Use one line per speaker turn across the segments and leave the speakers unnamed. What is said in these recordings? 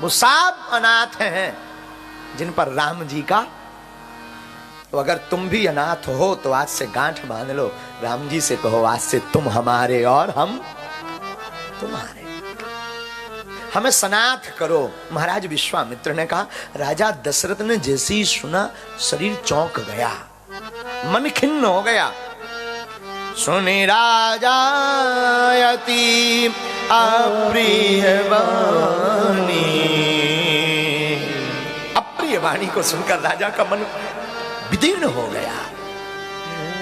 वो सब अनाथ हैं जिन पर राम जी का। तो अगर तुम भी अनाथ हो तो आज से गांठ बांध लो, राम जी से कहो आज से तुम हमारे और हम तुम्हारे, हमें सनाथ करो। महाराज विश्वामित्र ने कहा, राजा दशरथ ने जैसे ही सुना शरीर चौंक गया, मन खिन्न हो गया। सुने राजा अति अप्रिय वाणी, अप्रिय वाणी को सुनकर राजा का मन विदीर्ण हो गया,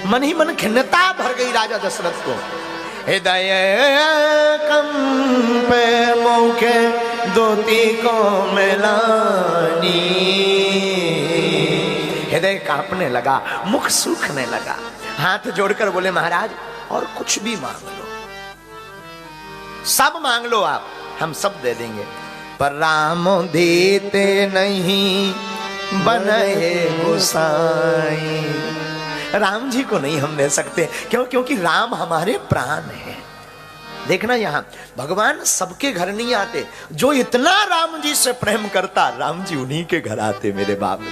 मन ही मन खिन्नता भर गई राजा दशरथ को। हृदय कंपे मुखे दोती को मिलानी, हृदय कांपने लगा, मुख सूखने लगा। हाथ जोड़कर बोले, महाराज और कुछ भी मांग लो, सब मांग लो आप, हम सब दे देंगे, पर राम देते नहीं बने गोसाई। राम जी को नहीं हम दे सकते, क्यों? क्योंकि राम हमारे प्राण हैं। देखना यहां भगवान सबके घर नहीं आते, जो इतना राम जी से प्रेम करता राम जी उन्हीं के घर आते। मेरे बाप रे,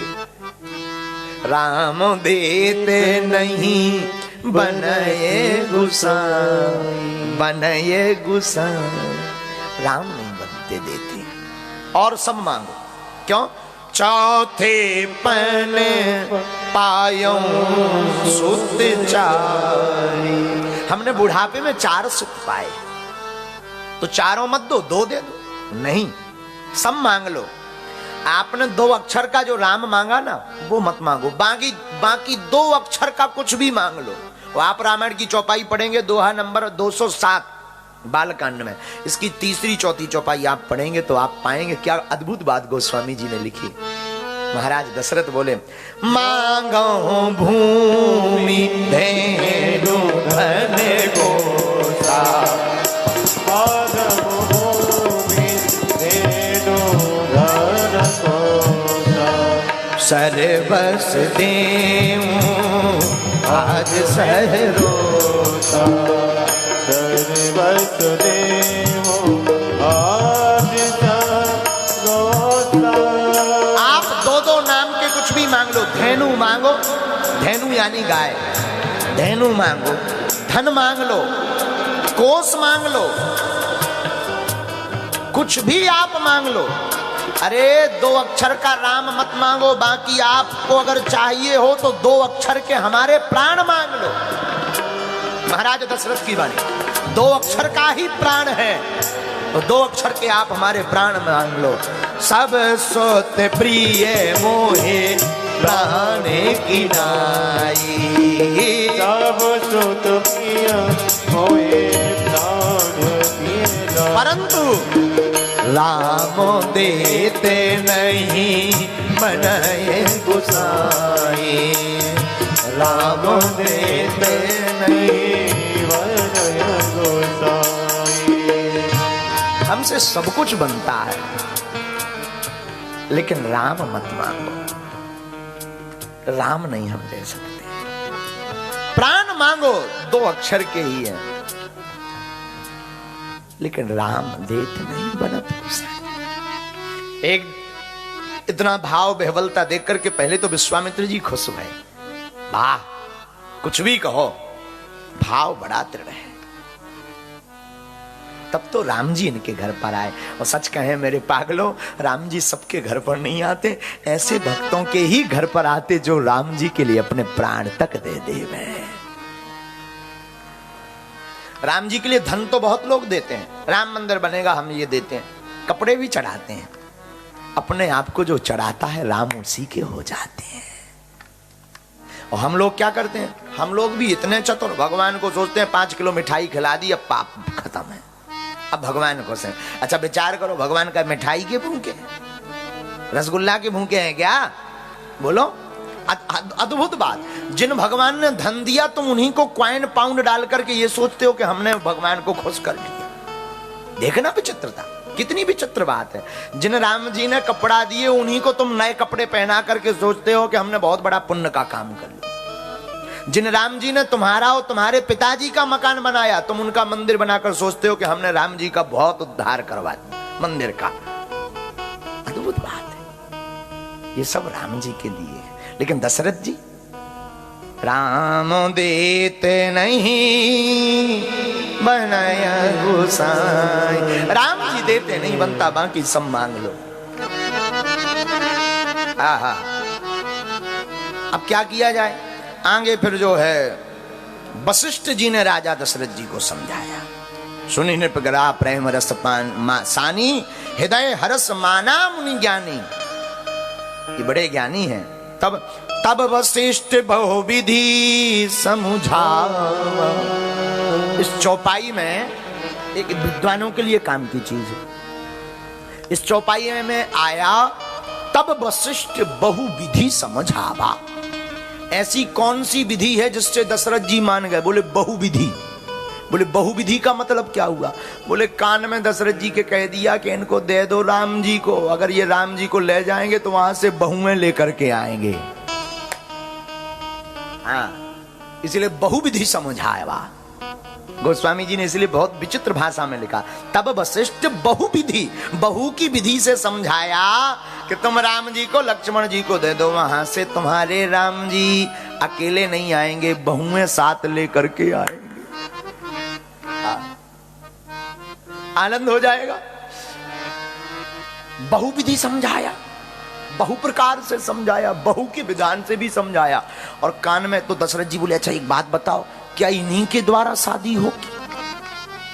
राम देते नहीं बनाए गुसाई, बनाए गुसाई, राम नहीं बनते देते। और सब मांगो, क्यों? चौथे पने पायो सुत चारी, हमने बुढ़ापे में 4 सुख पाए, तो चारों मत दो, 2 दे दो। नहीं, सब मांग लो। आपने 2 अक्षर का जो राम मांगा ना वो मत मांगो, बाकी 2 अक्षर का कुछ भी मांग लो। वो आप रामायण की चौपाई पढ़ेंगे, दोहा नंबर 207 बालकांड में, इसकी 3री 4थी चौपाई आप पढ़ेंगे तो आप पाएंगे क्या अद्भुत बात गोस्वामी जी ने लिखी। महाराज दशरथ बोले, मांगो भूमि धेनु धन गोसा, सर्वस देऊं आज सहरोसा, सर्वस देऊं आज सहरोसा। आप 2 नाम के कुछ भी मांग लो, धेनु मांगो, धेनु यानी गाय, धेनु मांगो, धन मांग लो, कोस मांग लो, कुछ भी आप मांग लो। अरे 2 अक्षर का राम मत मांगो, बाकी आपको अगर चाहिए हो तो 2 अक्षर के हमारे प्राण मांग लो। महाराज दशरथ की वाणी, 2 अक्षर का ही प्राण है, तो 2 अक्षर के आप हमारे प्राण मांग लो। सब सोत प्रिय मोहे प्राण की नाई, सब सोत प्रिय मोहे प्राण की नाई, परंतु राम देते नहीं बनाए गुसाई, राम देते नहीं बनाए गुसाई। हमसे सब कुछ बनता है, लेकिन राम मत मांगो, राम नहीं हम दे सकते। प्राण मांगो, 2 अक्षर के ही है, लेकिन राम देत नहीं बनत गुसाई। एक इतना भाव बेहवलता देख करके पहले तो विश्वामित्र जी खुश हुए, वाह कुछ भी कहो, भाव बड़ा दृढ़ है। तब तो राम जी इनके घर पर आए, और सच कहें मेरे पागलों, राम जी सबके घर पर नहीं आते, ऐसे भक्तों के ही घर पर आते जो राम जी के लिए अपने प्राण तक दे देवे। राम जी के लिए धन तो बहुत लोग देते हैं, राम मंदिर बनेगा हम ये देते हैं, कपड़े भी चढ़ाते हैं, अपने आप को जो चढ़ाता है राम उसी के हो जाते हैं। और हम लोग क्या करते हैं? हम लोग भी इतने चतुर, भगवान को सोचते हैं 5 किलो मिठाई खिला दी, अब पाप खत्म है, अब भगवान को से। अच्छा विचार करो, भगवान का मिठाई के भूखे, रसगुल्ला के भूखे हैं क्या? बोलो, अद्भुत बात। जिन भगवान ने धन दिया तुम उन्हीं को कॉइन पाउंड डाल करके ये सोचते हो कि हमने भगवान को खुश कर लिया। देखना विचित्रता, कितनी विचित्र बात है। जिन राम जी ने कपड़ा दिए उन्हीं को तुम नए कपड़े पहना करके सोचते हो कि हमने बहुत बड़ा पुण्य का काम कर लिया। जिन राम जी ने तुम्हारा और तुम्हारे पिताजी का मकान बनाया, तुम उनका मंदिर बनाकर सोचते हो कि हमने राम जी का बहुत उद्धार करवा दिया मंदिर का। अद्भुत बात है। ये सब राम जी के दिए है। लेकिन दशरथ जी, राम देते नहीं बनाया गोसाई, राम जी देते नहीं बनता, बाकी सब मांग लो। आहा, अब क्या किया जाए? आगे फिर जो है वशिष्ठ जी ने राजा दशरथ जी को समझाया। सुनि नृपगरा प्रेम रस सानी, हृदय हरस माना मुनि ज्ञानी। ये बड़े ज्ञानी हैं। तब वशिष्ठ बहुविधि समझावा। इस चौपाई में एक विद्वानों के लिए काम की चीज है। इस चौपाई में आया तब वशिष्ठ बहुविधि समझावा। ऐसी कौन सी विधि है जिससे दशरथ जी मान गए? बोले बहुविधि। बोले बहुविधि का मतलब क्या हुआ? बोले कान में दशरथ जी के कह दिया कि इनको दे दो राम जी को, अगर ये राम जी को ले जाएंगे तो वहां से बहुएं लेकर के आएंगे। हाँ, इसलिए बहुविधि समझाया। गोस्वामी जी ने इसलिए बहुत विचित्र भाषा में लिखा, तब वशिष्ठ बहुविधि, बहु की विधि से समझाया कि तुम राम जी को लक्ष्मण जी को दे दो, वहां से तुम्हारे राम जी अकेले नहीं आएंगे, बहुएं साथ लेकर के आएंगे। आनंद हो जाएगा। बहुविधि समझाया, बहु प्रकार से समझाया, बहु के विधान से भी समझाया। और कान में तो दशरथ जी बोले, अच्छा एक बात बताओ, क्या इन्हीं के द्वारा शादी होगी?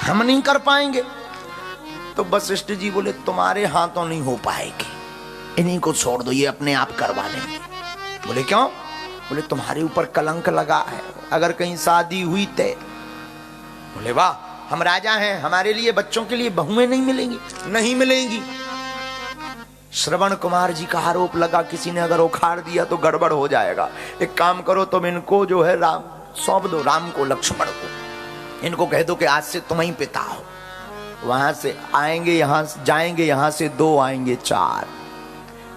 हम नहीं कर पाएंगे। तो वशिष्ठ जी बोले, तुम्हारे हाथों नहीं हो पाएगी, इन्हीं को छोड़ दो, ये अपने आप करवा लेंगे। बोले क्यों? बोले तुम्हारे ऊपर कलंक लगा है, अगर कहीं शादी हुई तो। बोले वाह, हम राजा हैं, हमारे लिए बच्चों के लिए बहुएं नहीं मिलेंगी? नहीं मिलेंगी। श्रवण कुमार जी का आरोप लगा, किसी ने अगर उखाड़ दिया तो गड़बड़ हो जाएगा। एक काम करो, तुम इनको जो है राम सौंप दो, राम को लक्ष्मण को। इनको कह दो कि आज से तुम ही पिता हो। वहां से आएंगे, यहां जाएंगे, यहां से 2 आएंगे 4।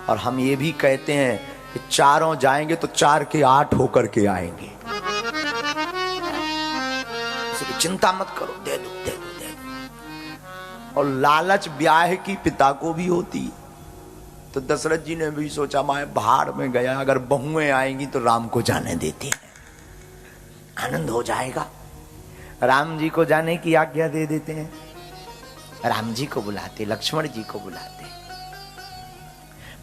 और हम ये भी कहते हैं कि चारों जाएंगे तो 4 के 8 होकर के आएंगे। चिंता मत करो, दे दो दे दो दे दो। और लालच ब्याह की पिता को भी होती। तो दशरथ जी ने भी सोचा, मैं भाड़ में गया, अगर बहुएं आएंगी तो राम को जाने देते हैं, आनंद हो जाएगा। राम जी को जाने की आज्ञा दे देते हैं। राम जी को बुलाते, लक्ष्मण जी को बुलाते,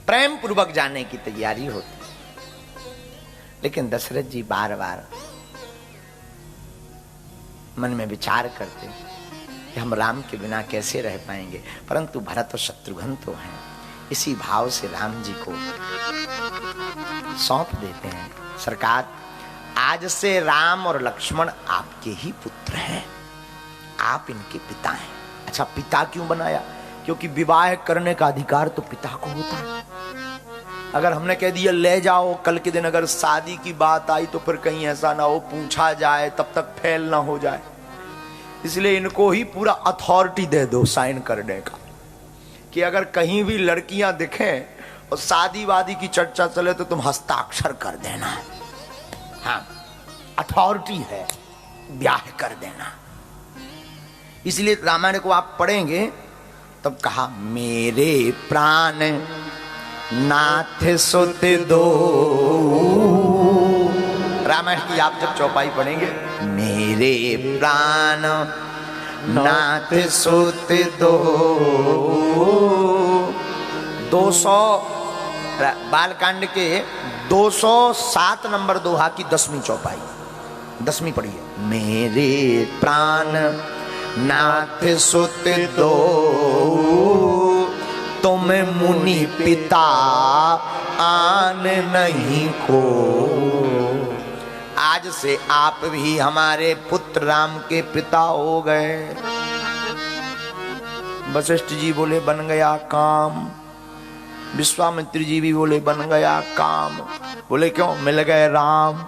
प्रेम पूर्वक जाने की तैयारी होती। लेकिन दशरथ जी बार बार मन में विचार करते कि हम राम के बिना कैसे रह पाएंगे। परंतु भरत और शत्रुघ्न तो हैं, इसी भाव से राम जी को सौंप देते हैं। सरकार, आज से राम और लक्ष्मण आपके ही पुत्र हैं, आप इनके पिता हैं। अच्छा, पिता क्यों बनाया? क्योंकि विवाह करने का अधिकार तो पिता को होता है। अगर हमने कह दिया ले जाओ, कल के दिन अगर शादी की बात आई तो फिर कहीं ऐसा ना हो पूछा जाए, तब तक फेल ना हो जाए। इसलिए इनको ही पूरा अथॉरिटी दे दो साइन करने का, कि अगर कहीं भी लड़कियां दिखें और शादी वादी की चर्चा चले तो तुम हस्ताक्षर कर देना। हाँ, अथॉरिटी है, ब्याह कर देना। इसलिए रामायण को आप पढ़ेंगे तब कहा, मेरे प्राण नाथ सुत दो। रामायण की आप जब चौपाई पढ़ेंगे, मेरे प्राण नाथ सुत दो। 200 बालकांड के 207 नंबर दोहा की 10वीं चौपाई, 10वीं पढ़िए। मेरे प्राण नाथ सुत दो, तुम मुनि पिता आन नहीं को। आज से आप भी हमारे पुत्र राम के पिता हो गए। वशिष्ठ जी बोले बन गया काम। विश्वामित्र जी भी बोले बन गया काम। बोले क्यों? मिल गए राम।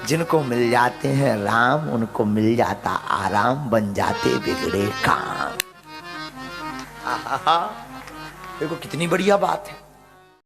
जिनको मिल जाते हैं राम, उनको मिल जाता आराम, बन जाते बिगड़े काम। देखो कितनी बढ़िया बात है।